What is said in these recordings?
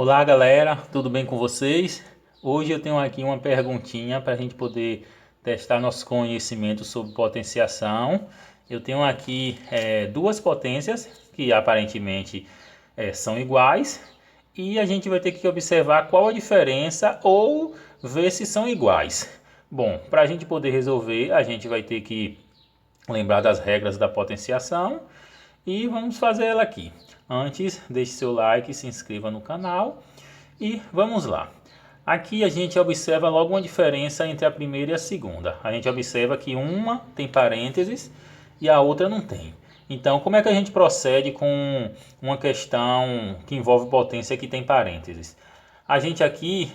Olá galera, tudo bem com vocês? Hoje eu tenho aqui uma perguntinha para a gente poder testar nosso conhecimento sobre potenciação. Eu tenho aqui duas potências que aparentemente são iguais e a gente vai ter que observar qual a diferença ou ver se são iguais. Bom, para a gente poder resolver, a gente vai ter que lembrar das regras da potenciação e vamos fazer ela aqui. Antes, deixe seu like, se inscreva no canal e vamos lá. Aqui a gente observa logo uma diferença entre a primeira e a segunda. A gente observa que uma tem parênteses e a outra não tem. Então, como é que a gente procede com uma questão que envolve potência que tem parênteses? A gente aqui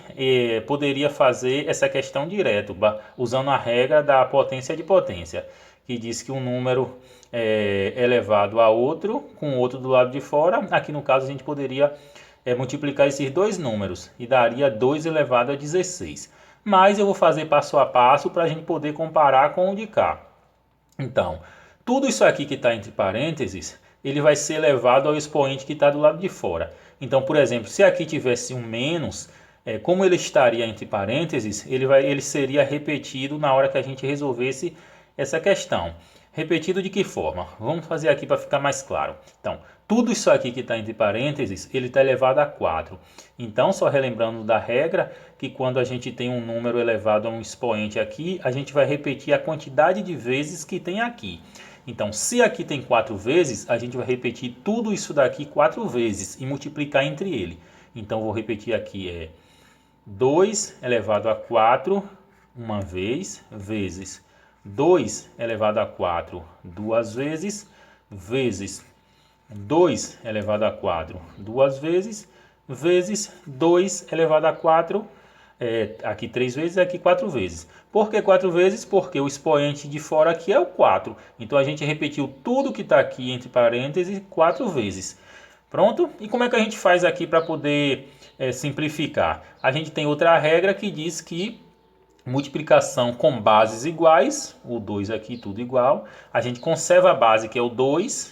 poderia fazer essa questão direto, usando a regra da potência de potência, que diz que um número é elevado a outro, com outro do lado de fora. Aqui no caso a gente poderia multiplicar esses dois números e daria 2 elevado a 16. Mas eu vou fazer passo a passo para a gente poder comparar com o de cá. Então, tudo isso aqui que está entre parênteses, ele vai ser elevado ao expoente que está do lado de fora. Então, por exemplo, se aqui tivesse um menos, como ele estaria entre parênteses, ele seria repetido na hora que a gente resolvesse essa questão. Repetido de que forma? Vamos fazer aqui para ficar mais claro. Então, tudo isso aqui que está entre parênteses, ele está elevado a 4. Então, só relembrando da regra, que quando a gente tem um número elevado a um expoente aqui, a gente vai repetir a quantidade de vezes que tem aqui. Então, se aqui tem 4 vezes, a gente vai repetir tudo isso daqui 4 vezes e multiplicar entre ele. Então, vou repetir aqui, 2 elevado a 4 uma vez, vezes 2 elevado a 4 duas vezes, vezes 2 elevado a 4 duas vezes, vezes 2 elevado a 4, aqui 3 vezes, aqui 4 vezes. Por que 4 vezes? Porque o expoente de fora aqui é o 4. Então a gente repetiu tudo que está aqui entre parênteses 4 vezes. Pronto? E como é que a gente faz aqui para poder simplificar? A gente tem outra regra que diz que multiplicação com bases iguais, o 2 aqui tudo igual, a gente conserva a base que é o 2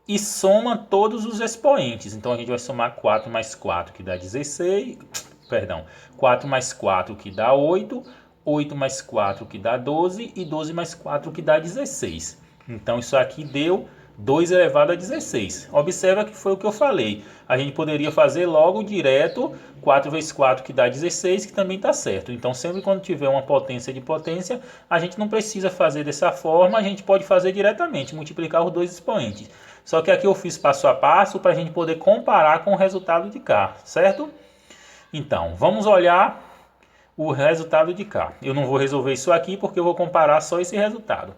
e soma todos os expoentes. Então a gente vai somar 4 mais 4 que dá 16, perdão, 4 mais 4 que dá 8, 8 mais 4 que dá 12 e 12 mais 4 que dá 16. Então isso aqui deu 2 elevado a 16. Observa que foi o que eu falei. A gente poderia fazer logo direto 4 vezes 4 que dá 16, que também está certo. Então sempre quando tiver uma potência de potência, a gente não precisa fazer dessa forma, a gente pode fazer diretamente, multiplicar os dois expoentes. Só que aqui eu fiz passo a passo para a gente poder comparar com o resultado de cá, certo? Então, vamos olhar o resultado de cá. Eu não vou resolver isso aqui porque eu vou comparar só esse resultado.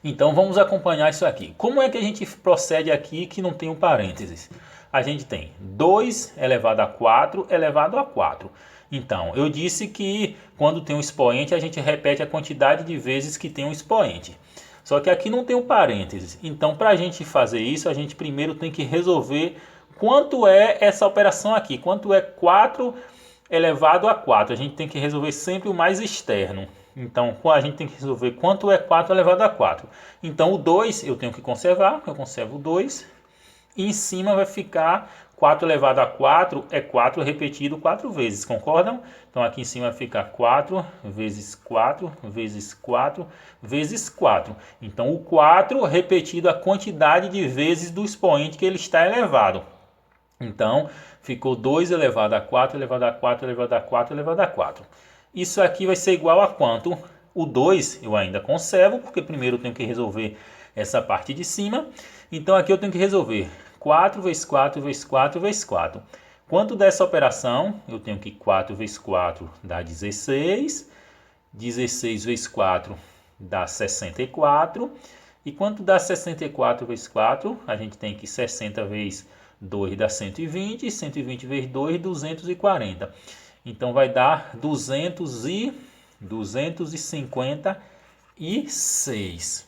Então vamos acompanhar isso aqui. Como é que a gente procede aqui que não tem um parênteses? A gente tem 2 elevado a 4 elevado a 4. Então, eu disse que quando tem um expoente, a gente repete a quantidade de vezes que tem um expoente. Só que aqui não tem um parênteses. Então, para a gente fazer isso, a gente primeiro tem que resolver quanto é essa operação aqui. Quanto é 4 elevado a 4. A gente tem que resolver sempre o mais externo. Então, a gente tem que resolver quanto é 4 elevado a 4. Então, o 2 eu tenho que conservar, eu conservo o 2. E em cima vai ficar 4 elevado a 4, é 4 repetido 4 vezes, concordam? Então, aqui em cima vai ficar 4 vezes 4 vezes 4 vezes 4. Então, o 4 repetido a quantidade de vezes do expoente que ele está elevado. Então, ficou 2 elevado a 4 elevado a 4 elevado a 4 elevado a 4. Isso aqui vai ser igual a quanto? O 2 eu ainda conservo, porque primeiro eu tenho que resolver essa parte de cima. Então aqui eu tenho que resolver 4 vezes 4 vezes 4 vezes 4. Quanto dessa operação? Eu tenho que 4 vezes 4 dá 16. 16 vezes 4 dá 64. E quanto dá 64 vezes 4? A gente tem que 60 vezes 2 dá 120. 120 vezes 2, 240. Então vai dar 256.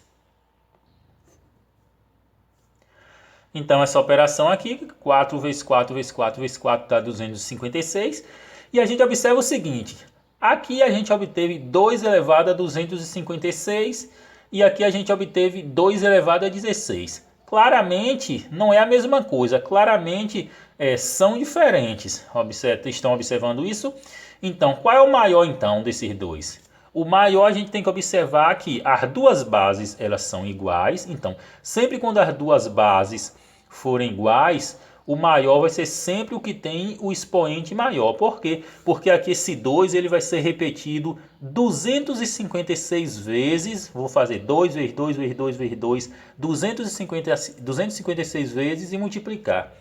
Então essa operação aqui, 4 vezes 4 vezes 4 vezes 4 dá 256. E a gente observa o seguinte, aqui a gente obteve 2 elevado a 256 e aqui a gente obteve 2 elevado a 16. Claramente não é a mesma coisa, claramente são diferentes. Estão observando isso? Então, qual é o maior então desses dois? O maior a gente tem que observar que as duas bases elas são iguais. Então, sempre quando as duas bases forem iguais, o maior vai ser sempre o que tem o expoente maior. Por quê? Porque aqui esse 2 ele vai ser repetido 256 vezes. Vou fazer 2 vezes 2 vezes 2 vezes 2, 256 vezes e multiplicar.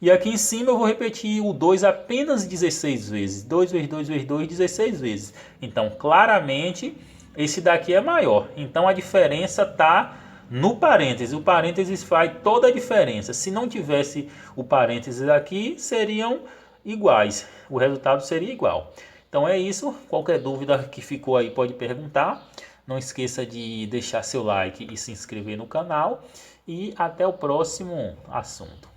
E aqui em cima eu vou repetir o 2 apenas 16 vezes. 2 vezes 2 vezes 2, 16 vezes. Então, claramente, esse daqui é maior. Então, a diferença está no parênteses. O parênteses faz toda a diferença. Se não tivesse o parênteses aqui, seriam iguais. O resultado seria igual. Então é isso. Qualquer dúvida que ficou aí pode perguntar. Não esqueça de deixar seu like e se inscrever no canal. E até o próximo assunto.